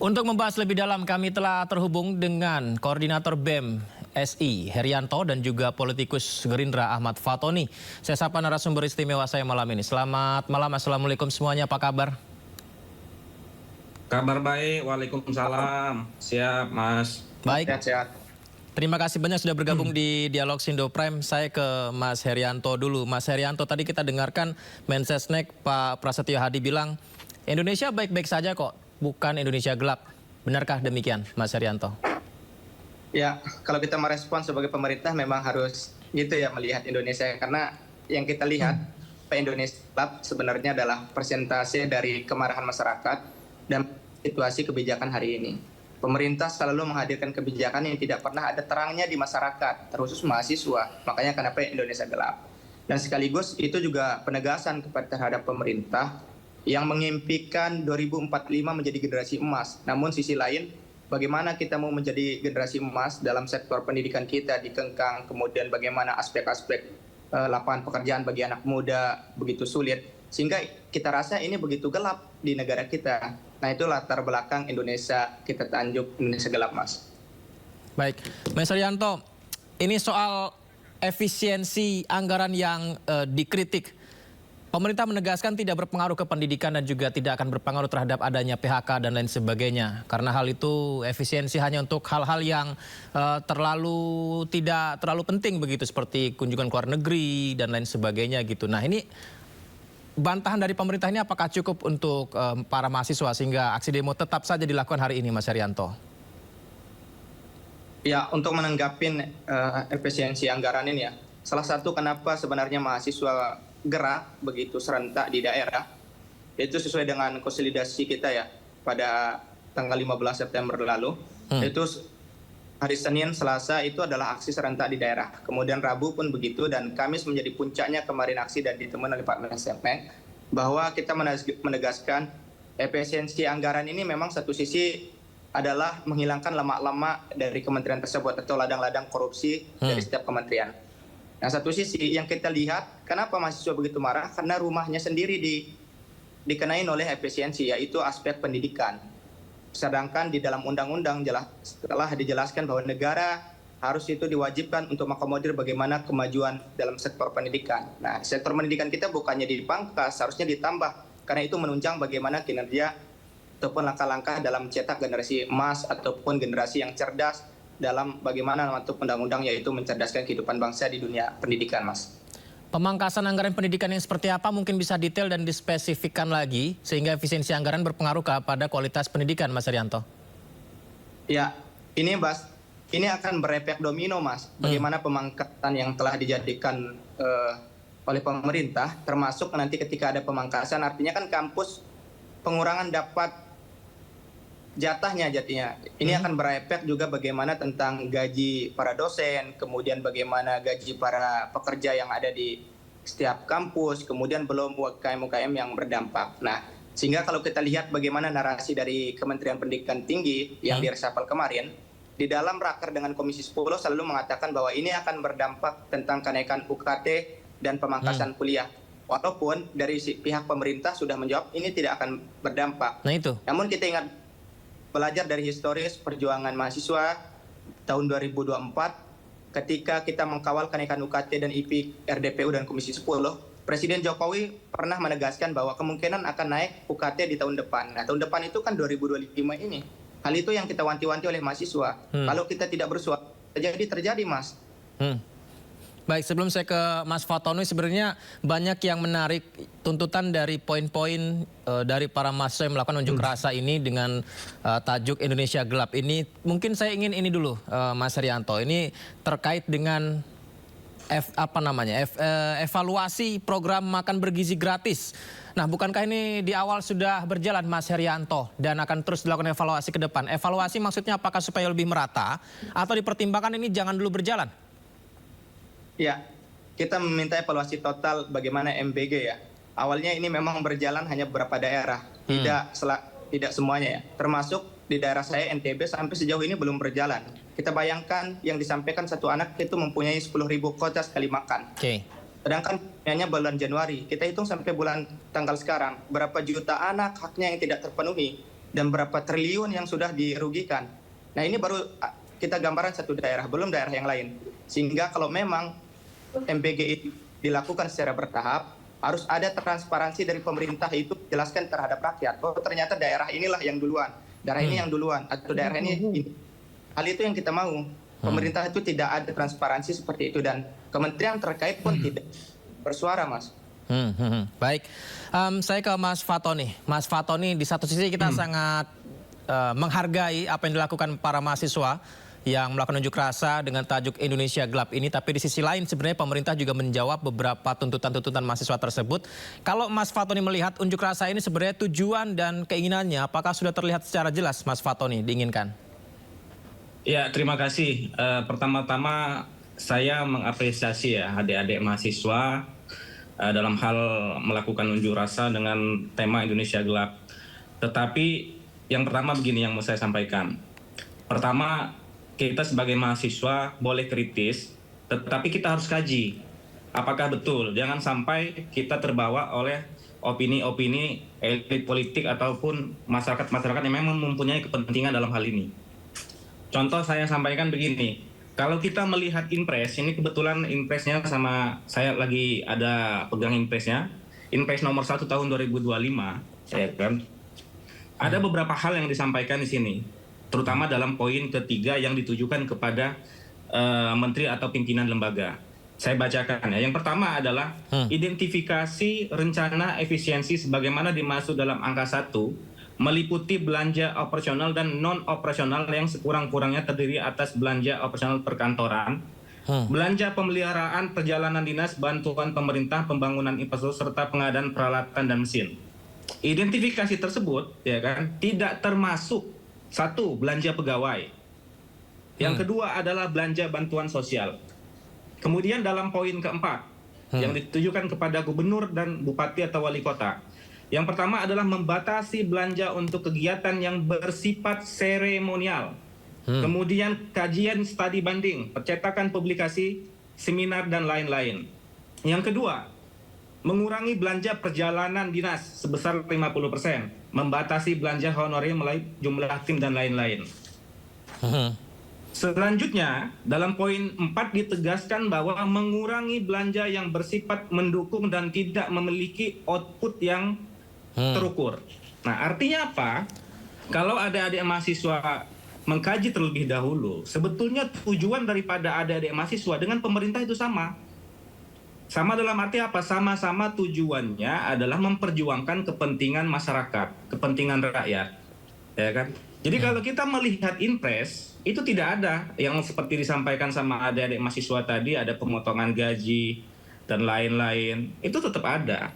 Untuk membahas lebih dalam, kami telah terhubung dengan Koordinator BEM SI Herianto dan juga politikus Gerindra Ahmad Fatoni. Saya sapa narasumber istimewa saya malam ini. Selamat malam, Assalamualaikum semuanya, apa kabar? Kabar baik, waalaikumsalam. Siap, Mas. Baik. Sehat-sehat. Terima kasih banyak sudah bergabung di Dialog Sindo Prime. Saya ke Mas Herianto dulu. Mas Herianto, tadi kita dengarkan Mensesnek Pak Prasetyo Hadi bilang Indonesia baik-baik saja kok, bukan Indonesia gelap. Benarkah demikian, Mas Herianto? Ya, kalau kita merespon sebagai pemerintah memang harus gitu ya melihat Indonesia. Karena yang kita lihat, Indonesia gelap sebenarnya adalah persentase dari kemarahan masyarakat dan situasi kebijakan hari ini. Pemerintah selalu menghadirkan kebijakan yang tidak pernah ada terangnya di masyarakat, terkhusus mahasiswa. Makanya kenapa Indonesia gelap. Dan sekaligus itu juga penegasan terhadap pemerintah yang mengimpikan 2045 menjadi generasi emas. Namun sisi lain, bagaimana kita mau menjadi generasi emas dalam sektor pendidikan kita dikengkang, kemudian bagaimana aspek-aspek lapangan pekerjaan bagi anak muda begitu sulit. Sehingga kita rasa ini begitu gelap di negara kita. Nah, itu latar belakang Indonesia kita tanjuk Indonesia gelap, Mas. Baik, Mas Herianto, ini soal efisiensi anggaran yang dikritik. Pemerintah menegaskan tidak berpengaruh ke pendidikan dan juga tidak akan berpengaruh terhadap adanya PHK dan lain sebagainya. Karena hal itu efisiensi hanya untuk hal-hal yang tidak terlalu penting begitu, seperti kunjungan ke luar negeri dan lain sebagainya gitu. Nah, ini bantahan dari pemerintah ini apakah cukup untuk para mahasiswa sehingga aksi demo tetap saja dilakukan hari ini, Mas Herianto? Ya, untuk menanggapi efisiensi anggaran ini ya, salah satu kenapa sebenarnya mahasiswa gerak begitu serentak di daerah, itu sesuai dengan konsolidasi kita ya pada tanggal 15 September lalu, itu hari Senin, Selasa itu adalah aksi serentak di daerah. Kemudian Rabu pun begitu dan Kamis menjadi puncaknya kemarin aksi dan ditemui oleh Pak Mensesnek bahwa kita menegaskan efisiensi anggaran ini memang satu sisi adalah menghilangkan lemak-lemak dari kementerian tersebut atau ladang-ladang korupsi dari setiap kementerian. Nah, satu sisi yang kita lihat, kenapa mahasiswa begitu marah? Karena rumahnya sendiri dikenai oleh efisiensi, yaitu aspek pendidikan. Sedangkan di dalam undang-undang telah dijelaskan bahwa negara harus itu diwajibkan untuk mengakomodir bagaimana kemajuan dalam sektor pendidikan. Nah, sektor pendidikan kita bukannya dipangkas, harusnya ditambah. Karena itu menunjang bagaimana kinerja ataupun langkah-langkah dalam cetak generasi emas ataupun generasi yang cerdas dalam bagaimana membentuk undang-undang, yaitu mencerdaskan kehidupan bangsa di dunia pendidikan, Mas. Pemangkasan anggaran pendidikan yang seperti apa mungkin bisa detail dan dispesifikkan lagi sehingga efisiensi anggaran berpengaruh kepada kualitas pendidikan, Mas Herianto? Ya, ini akan berefek domino, Mas. Bagaimana pemangkasan yang telah dijadikan oleh pemerintah, termasuk nanti ketika ada pemangkasan, artinya kan kampus pengurangan dapat jatahnya. Ini akan berefek juga bagaimana tentang gaji para dosen, kemudian bagaimana gaji para pekerja yang ada di setiap kampus, kemudian belum UKM-UKM yang berdampak. Nah, sehingga kalau kita lihat bagaimana narasi dari Kementerian Pendidikan Tinggi yang diresapel kemarin, di dalam raker dengan Komisi 10 selalu mengatakan bahwa ini akan berdampak tentang kenaikan UKT dan pemangkasan kuliah. Walaupun dari pihak pemerintah sudah menjawab ini tidak akan berdampak. Nah itu. Namun kita ingat belajar dari historis perjuangan mahasiswa tahun 2024 ketika kita mengkawal kenaikan UKT dan IP RDPU dan Komisi 10, Presiden Jokowi pernah menegaskan bahwa kemungkinan akan naik UKT di tahun depan. Nah, tahun depan itu kan 2025 ini. Hal itu yang kita wanti-wanti oleh mahasiswa. Kalau kita tidak bersuara, terjadi, Mas. Baik, sebelum saya ke Mas Fatoni, sebenarnya banyak yang menarik tuntutan dari poin-poin dari para mahasiswa yang melakukan unjuk rasa ini dengan tajuk Indonesia Gelap ini. Mungkin saya ingin ini dulu, Mas Herianto. Ini terkait dengan evaluasi program makan bergizi gratis. Nah, bukankah ini di awal sudah berjalan, Mas Herianto, dan akan terus dilakukan evaluasi ke depan? Evaluasi maksudnya apakah supaya lebih merata atau dipertimbangkan ini jangan dulu berjalan? Ya, kita meminta evaluasi total bagaimana MBG ya. Awalnya ini memang berjalan hanya beberapa daerah, tidak semuanya ya. Termasuk di daerah saya NTB sampai sejauh ini belum berjalan. Kita bayangkan yang disampaikan satu anak itu mempunyai 10.000 kuota sekali makan. Sedangkan hanya bulan Januari, kita hitung sampai bulan tanggal sekarang, berapa juta anak haknya yang tidak terpenuhi. dan berapa triliun yang sudah dirugikan. Nah ini baru kita gambaran satu daerah, belum daerah yang lain. Sehingga kalau memang MBG itu dilakukan secara bertahap, harus ada transparansi dari pemerintah itu jelaskan terhadap rakyat. Oh ternyata daerah inilah yang duluan, daerah ini yang duluan, atau daerah ini. Hal itu yang kita mau. Pemerintah itu tidak ada transparansi seperti itu dan kementerian terkait pun tidak bersuara, Mas. Baik, saya ke Mas Fatoni. Mas Fatoni, di satu sisi kita sangat menghargai apa yang dilakukan para mahasiswa yang melakukan unjuk rasa dengan tajuk Indonesia Gelap ini, tapi di sisi lain sebenarnya pemerintah juga menjawab beberapa tuntutan-tuntutan mahasiswa tersebut. Kalau Mas Fatoni melihat unjuk rasa ini sebenarnya tujuan dan keinginannya, apakah sudah terlihat secara jelas, Mas Fatoni, diinginkan? Ya, terima kasih. Pertama-tama saya mengapresiasi ya adik-adik mahasiswa dalam hal melakukan unjuk rasa dengan tema Indonesia Gelap. Tetapi yang pertama begini yang mau saya sampaikan. Pertama, kita sebagai mahasiswa boleh kritis, tetapi kita harus kaji apakah betul. Jangan sampai kita terbawa oleh opini-opini elit politik ataupun masyarakat-masyarakat yang memang mempunyai kepentingan dalam hal ini. Contoh saya sampaikan begini, kalau kita melihat impres, ini kebetulan impresnya sama saya lagi ada pegang impresnya, impres nomor 1 tahun 2025, ya kan. Ada beberapa hal yang disampaikan di sini, terutama dalam poin ketiga yang ditujukan kepada menteri atau pimpinan lembaga. Saya bacakan ya. Yang pertama adalah identifikasi rencana efisiensi sebagaimana dimaksud dalam angka 1, meliputi belanja operasional dan non-operasional yang sekurang-kurangnya terdiri atas belanja operasional perkantoran, belanja pemeliharaan perjalanan dinas, bantuan pemerintah, pembangunan infrastruktur, serta pengadaan peralatan dan mesin. Identifikasi tersebut ya kan tidak termasuk satu, belanja pegawai. Yang kedua adalah belanja bantuan sosial. Kemudian dalam poin keempat yang ditujukan kepada gubernur dan bupati atau wali kota. Yang pertama adalah membatasi belanja untuk kegiatan yang bersifat seremonial. Kemudian kajian studi banding, percetakan publikasi, seminar, dan lain-lain. Yang kedua, mengurangi belanja perjalanan dinas sebesar 50%. Membatasi belanja honorer melalui jumlah tim dan lain-lain. Selanjutnya, dalam poin 4 ditegaskan bahwa mengurangi belanja yang bersifat mendukung dan tidak memiliki output yang terukur. Nah, artinya apa? Kalau adik-adik mahasiswa mengkaji terlebih dahulu, sebetulnya tujuan daripada adik-adik mahasiswa dengan pemerintah itu sama. Sama dalam arti apa? Sama-sama tujuannya adalah memperjuangkan kepentingan masyarakat, kepentingan rakyat. Ya kan? Jadi kalau kita melihat impres, itu tidak ada yang seperti disampaikan sama adik-adik mahasiswa tadi, ada pemotongan gaji dan lain-lain. Itu tetap ada.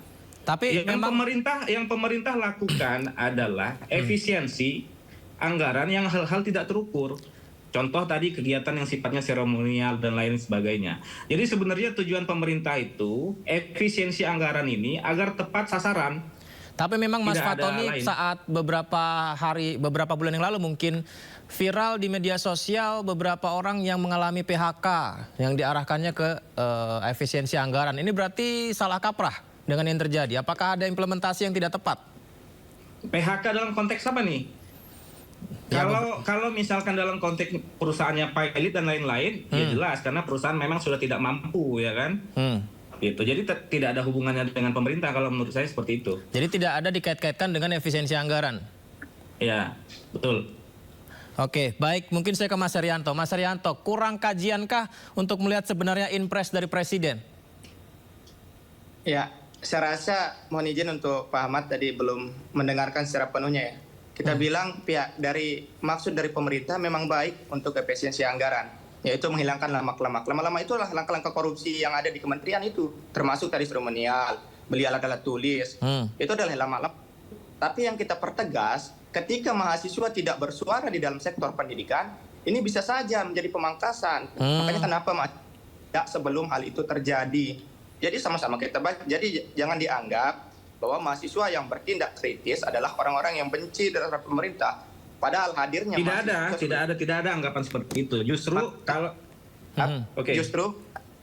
Tapi yang pemerintah lakukan adalah efisiensi anggaran yang hal-hal tidak terukur. Contoh tadi kegiatan yang sifatnya seremonial dan lain sebagainya. Jadi sebenarnya tujuan pemerintah itu efisiensi anggaran ini agar tepat sasaran. Tapi memang Mas Fatoni saat beberapa bulan yang lalu mungkin viral di media sosial beberapa orang yang mengalami PHK yang diarahkannya ke efisiensi anggaran. Ini berarti salah kaprah dengan yang terjadi. Apakah ada implementasi yang tidak tepat? PHK dalam konteks apa nih? Ya, kalau misalkan dalam konteks perusahaannya pilot dan lain-lain, ya jelas karena perusahaan memang sudah tidak mampu, ya kan? Gitu. Jadi tidak ada hubungannya dengan pemerintah kalau menurut saya seperti itu. Jadi tidak ada dikait-kaitkan dengan efisiensi anggaran. Ya, betul. Oke, baik. Mungkin saya ke Mas Haryanto. Mas Haryanto, kurang kajiankah untuk melihat sebenarnya impres dari Presiden? Ya, saya rasa mohon izin untuk Pak Ahmad tadi belum mendengarkan secara penuhnya ya. Kita bilang maksud dari pemerintah memang baik untuk efisiensi anggaran, yaitu menghilangkan lamak-lamak. Lama-lama itulah langkah-langkah korupsi yang ada di kementerian itu, termasuk tadi seremonial, beli alat-alat tulis, itu adalah lamak-lamak. Tapi yang kita pertegas, ketika mahasiswa tidak bersuara di dalam sektor pendidikan, ini bisa saja menjadi pemangkasan. Makanya kenapa tidak sebelum hal itu terjadi. Jadi sama-sama kita baca. Jadi jangan dianggap bahwa mahasiswa yang bertindak kritis adalah orang-orang yang benci terhadap pemerintah. Padahal hadirnya tidak ada anggapan seperti itu. Justru kalau Justru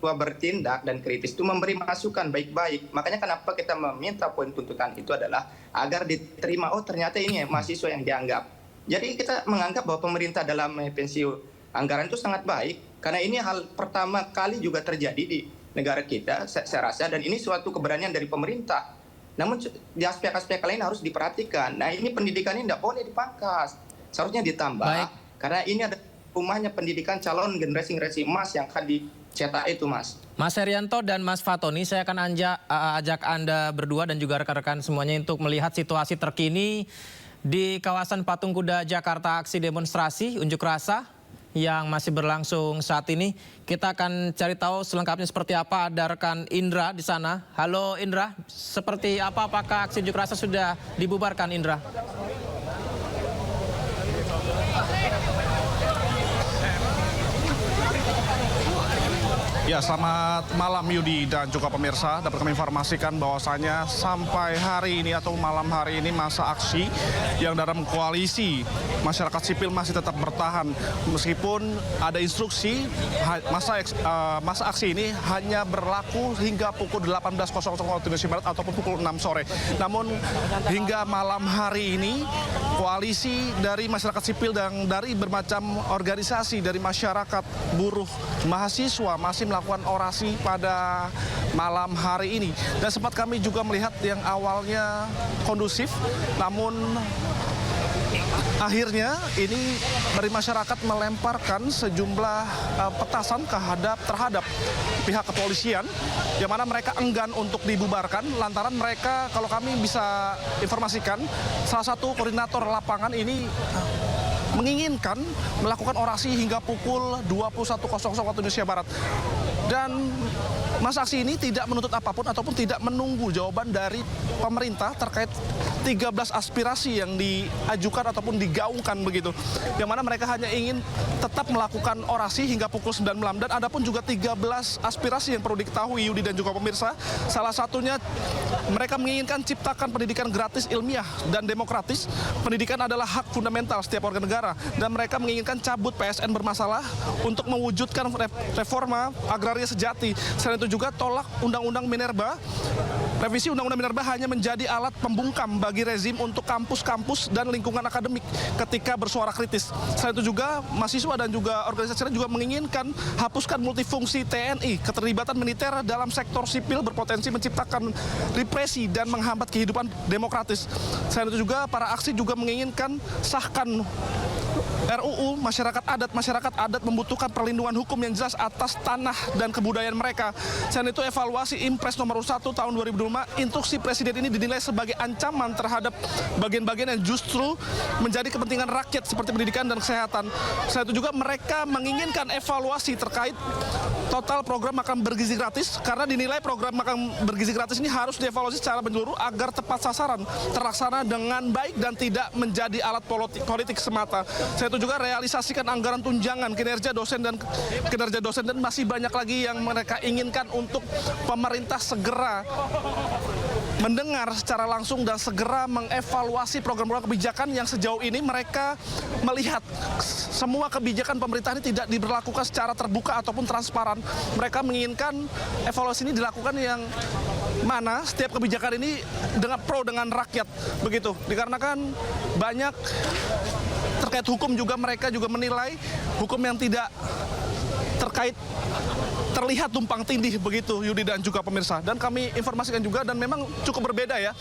bertindak dan kritis itu memberi masukan baik-baik. Makanya kenapa kita meminta poin tuntutan itu adalah agar diterima, oh ternyata ini mahasiswa yang dianggap. Jadi kita menganggap bahwa pemerintah dalam pensi anggaran itu sangat baik, karena ini hal pertama kali juga terjadi di negara kita, saya rasa, dan ini suatu keberanian dari pemerintah. Namun di aspek-aspek lain harus diperhatikan. Nah ini pendidikan ini tidak boleh dipangkas, seharusnya ditambah. Baik. Karena ini ada rumahnya pendidikan calon generasi emas yang akan dicetak itu, Mas. Mas Herianto dan Mas Fatoni, saya akan ajak Anda berdua dan juga rekan-rekan semuanya untuk melihat situasi terkini di kawasan Patung Kuda Jakarta, aksi demonstrasi unjuk rasa yang masih berlangsung saat ini. Kita akan cari tahu selengkapnya seperti apa. Ada rekan Indra di sana. Halo Indra, seperti apa, apakah aksi unjuk rasa sudah dibubarkan, Indra? Ya, selamat malam Yudi dan juga pemirsa. Dapat kami informasikan bahwasanya sampai hari ini atau malam hari ini masa aksi yang dalam koalisi masyarakat sipil masih tetap bertahan. Meskipun ada instruksi masa aksi ini hanya berlaku hingga pukul 18.00 waktu Indonesia Barat ataupun pukul 6 sore. Namun hingga malam hari ini koalisi dari masyarakat sipil dan dari bermacam organisasi dari masyarakat, buruh, mahasiswa masih melakukan orasi pada malam hari ini. Dan sempat kami juga melihat yang awalnya kondusif, namun akhirnya ini dari masyarakat melemparkan sejumlah petasan terhadap pihak kepolisian, yang mana mereka enggan untuk dibubarkan lantaran mereka, kalau kami bisa informasikan, salah satu koordinator lapangan ini menginginkan melakukan orasi hingga pukul 21.00 waktu Indonesia Barat. Dan masa aksi ini tidak menuntut apapun ataupun tidak menunggu jawaban dari pemerintah terkait 13 aspirasi yang diajukan ataupun digaungkan begitu. Yang mana mereka hanya ingin tetap melakukan orasi hingga pukul 9 malam. Dan ada pun juga 13 aspirasi yang perlu diketahui Yudi dan juga pemirsa. Salah satunya mereka menginginkan ciptakan pendidikan gratis, ilmiah, dan demokratis. Pendidikan adalah hak fundamental setiap warga negara. Dan mereka menginginkan cabut PSN bermasalah untuk mewujudkan reforma agraria sejati. Selain itu juga tolak Undang-Undang Minerba. Revisi Undang-Undang Minerba hanya menjadi alat pembungkam bagi rezim untuk kampus-kampus dan lingkungan akademik ketika bersuara kritis. Selain itu juga mahasiswa dan juga organisasi lain juga menginginkan hapuskan multifungsi TNI. Keterlibatan militer dalam sektor sipil berpotensi menciptakan represi dan menghambat kehidupan demokratis. Selain itu juga para aksi juga menginginkan sahkan RUU masyarakat adat membutuhkan perlindungan hukum yang jelas atas tanah dan kebudayaan mereka. Selain itu evaluasi Impres nomor 1 tahun 2025, instruksi Presiden ini dinilai sebagai ancaman terhadap bagian-bagian yang justru menjadi kepentingan rakyat seperti pendidikan dan kesehatan. Selain itu juga mereka menginginkan evaluasi terkait total program makan bergizi gratis, karena dinilai program makan bergizi gratis ini harus dievaluasi secara menyeluruh agar tepat sasaran, terlaksana dengan baik dan tidak menjadi alat politik semata. Selain itu juga realisasikan anggaran tunjangan kinerja dosen dan masih banyak lagi yang mereka inginkan untuk pemerintah segera mendengar secara langsung dan segera mengevaluasi program-program kebijakan yang sejauh ini mereka melihat semua kebijakan pemerintah ini tidak diberlakukan secara terbuka ataupun transparan. Mereka menginginkan evaluasi ini dilakukan yang mana setiap kebijakan ini dengan rakyat begitu. Dikarenakan banyak terkait hukum juga mereka juga menilai hukum yang tidak terlihat tumpang tindih begitu Yudi dan juga pemirsa. Dan kami informasikan juga dan memang cukup berbeda ya.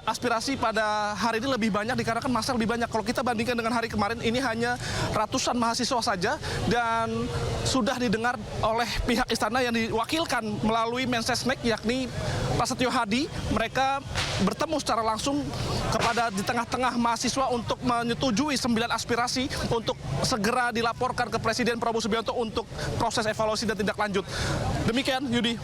Aspirasi pada hari ini lebih banyak dikarenakan masa lebih banyak. Kalau kita bandingkan dengan hari kemarin ini hanya ratusan mahasiswa saja dan sudah didengar oleh pihak istana yang diwakilkan melalui Mensesnek yakni Prasetyo Hadi. Mereka bertemu secara langsung di tengah-tengah mahasiswa untuk menyetujui 9 aspirasi untuk segera dilaporkan ke Presiden Prabowo Subianto untuk proses evaluasi dan tindak lanjut. Demikian Yudi.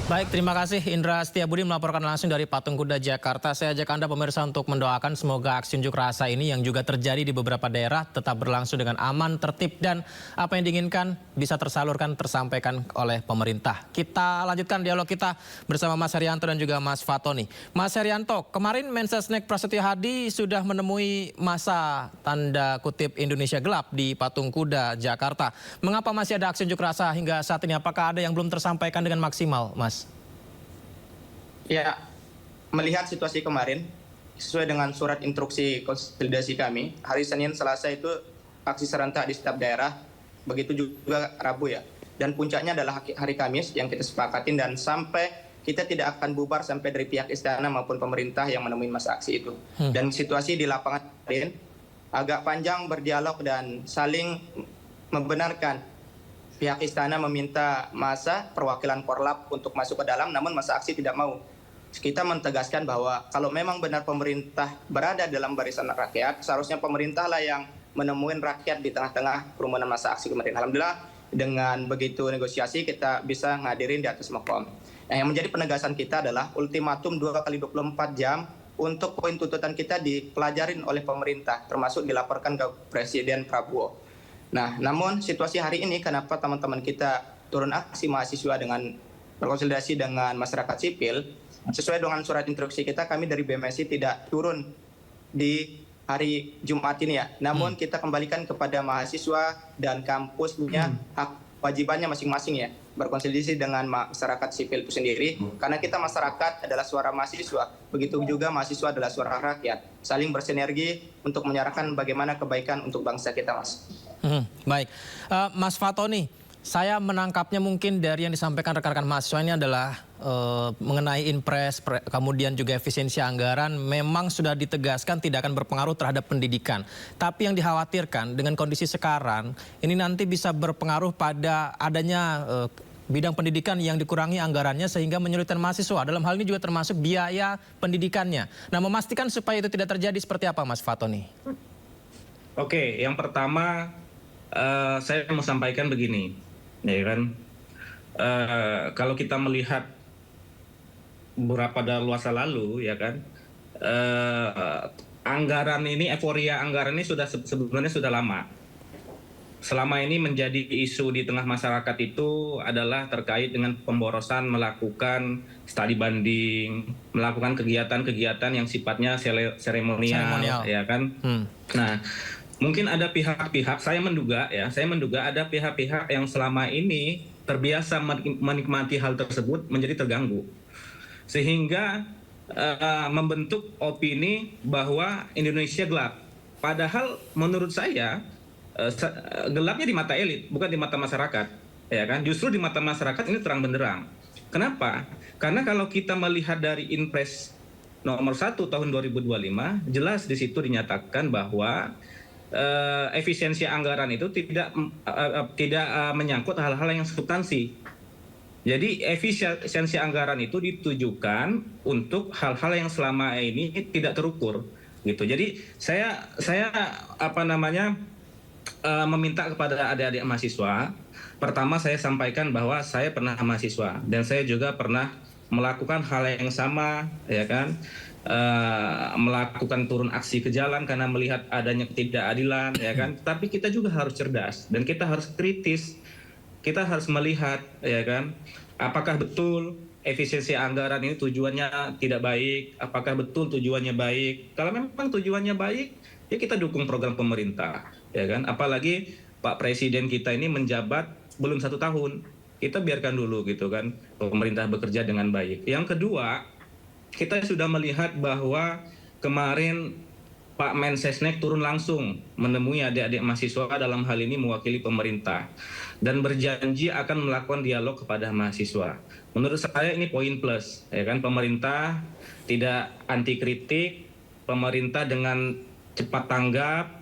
Baik, terima kasih Indra Setiabudi melaporkan langsung dari Patung Kuda Jakarta. Saya ajak Anda pemirsa untuk mendoakan semoga aksi unjuk rasa ini yang juga terjadi di beberapa daerah tetap berlangsung dengan aman, tertib, dan apa yang diinginkan bisa tersalurkan, tersampaikan oleh pemerintah. Kita lanjutkan dialog kita bersama Mas Herianto dan juga Mas Fatoni. Mas Herianto, kemarin Mensesnek Prasetyo Hadi sudah menemui masa tanda kutip Indonesia gelap di Patung Kuda Jakarta. Mengapa masih ada aksi unjuk rasa hingga saat ini? Apakah ada yang belum tersampaikan dengan maksimal, Mas? Ya, melihat situasi kemarin, sesuai dengan surat instruksi konsolidasi kami, hari Senin, Selasa itu aksi serentak di setiap daerah, begitu juga Rabu ya. Dan puncaknya adalah hari Kamis yang kita sepakatin dan sampai kita tidak akan bubar sampai dari pihak istana maupun pemerintah yang menemui masa aksi itu. Dan situasi di lapangan kemarin agak panjang berdialog dan saling membenarkan. Pihak istana meminta masa perwakilan Korlap untuk masuk ke dalam, namun masa aksi tidak mau. Kita mentegaskan bahwa kalau memang benar pemerintah berada dalam barisan rakyat, seharusnya pemerintahlah yang menemuin rakyat di tengah-tengah kerumunan masa aksi kemarin. Alhamdulillah dengan begitu negosiasi kita bisa ngadirin di atas Makom. Nah, yang menjadi penegasan kita adalah ultimatum 2x24 jam untuk poin tuntutan kita dipelajarin oleh pemerintah, termasuk dilaporkan ke Presiden Prabowo. Nah, namun situasi hari ini kenapa teman-teman kita turun aksi mahasiswa dengan berkonsolidasi dengan masyarakat sipil, sesuai dengan surat instruksi kita, kami dari BMSI tidak turun di hari Jumat ini ya. Namun kita kembalikan kepada mahasiswa dan kampusnya hak wajibannya masing-masing ya. Berkonsolidasi dengan masyarakat sipil itu sendiri. Karena kita masyarakat adalah suara mahasiswa. Begitu juga mahasiswa adalah suara rakyat. Saling bersinergi untuk menyuarakan bagaimana kebaikan untuk bangsa kita, Mas. Baik, Mas Fatoni, saya menangkapnya mungkin dari yang disampaikan rekan-rekan mahasiswa ini adalah mengenai impres, kemudian juga efisiensi anggaran memang sudah ditegaskan tidak akan berpengaruh terhadap pendidikan. Tapi yang dikhawatirkan dengan kondisi sekarang, ini nanti bisa berpengaruh pada adanya bidang pendidikan yang dikurangi anggarannya sehingga menyulitkan mahasiswa. Dalam hal ini juga termasuk biaya pendidikannya. Nah, memastikan supaya itu tidak terjadi seperti apa, Mas Fatoni? Oke, yang pertama saya mau sampaikan begini, ya kan? Kalau kita melihat beberapa daluarsa lalu, ya kan, anggaran ini, euforia anggaran ini sebenarnya sudah lama. Selama ini menjadi isu di tengah masyarakat itu adalah terkait dengan pemborosan, melakukan studi banding, melakukan kegiatan-kegiatan yang sifatnya seremonial, ya kan. Nah, mungkin ada pihak-pihak, saya menduga ada pihak-pihak yang selama ini terbiasa menikmati hal tersebut menjadi terganggu. Sehingga membentuk opini bahwa Indonesia gelap. Padahal menurut saya gelapnya di mata elit, bukan di mata masyarakat. Ya kan? Justru di mata masyarakat ini terang benderang. Kenapa? Karena kalau kita melihat dari Inpres nomor 1 tahun 2025, jelas di situ dinyatakan bahwa efisiensi anggaran itu tidak menyangkut hal-hal yang substansi. Jadi efisiensi anggaran itu ditujukan untuk hal-hal yang selama ini tidak terukur, gitu. Jadi saya meminta kepada adik-adik mahasiswa. Pertama saya sampaikan bahwa saya pernah mahasiswa dan saya juga pernah melakukan hal yang sama, ya kan? Melakukan turun aksi ke jalan karena melihat adanya ketidakadilan, ya kan. Tapi kita juga harus cerdas dan kita harus kritis. Kita harus melihat, ya kan, apakah betul efisiensi anggaran ini tujuannya tidak baik, apakah betul tujuannya baik. Kalau memang tujuannya baik, ya kita dukung program pemerintah, ya kan. Apalagi Pak Presiden kita ini menjabat belum 1 tahun, kita biarkan dulu gitu kan, pemerintah bekerja dengan baik. Yang kedua, kita sudah melihat bahwa kemarin Pak Mensesnek turun langsung menemui adik-adik mahasiswa dalam hal ini mewakili pemerintah dan berjanji akan melakukan dialog kepada mahasiswa. Menurut saya ini poin plus, ya kan, pemerintah tidak anti kritik, pemerintah dengan cepat tanggap,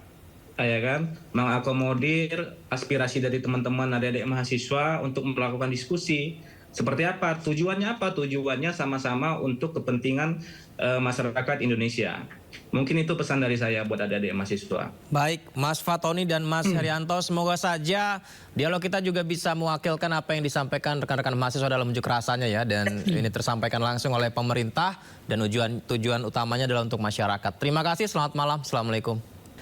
ya kan, mengakomodir aspirasi dari teman-teman adik-adik mahasiswa untuk melakukan diskusi. Seperti apa? Tujuannya apa? Tujuannya sama-sama untuk kepentingan masyarakat Indonesia. Mungkin itu pesan dari saya buat adik-adik mahasiswa. Baik, Mas Fatoni dan Mas Herianto, semoga saja dialog kita juga bisa mewakilkan apa yang disampaikan rekan-rekan mahasiswa dalam unjuk rasanya ya. Dan ini tersampaikan langsung oleh pemerintah dan tujuan utamanya adalah untuk masyarakat. Terima kasih, selamat malam. Assalamualaikum.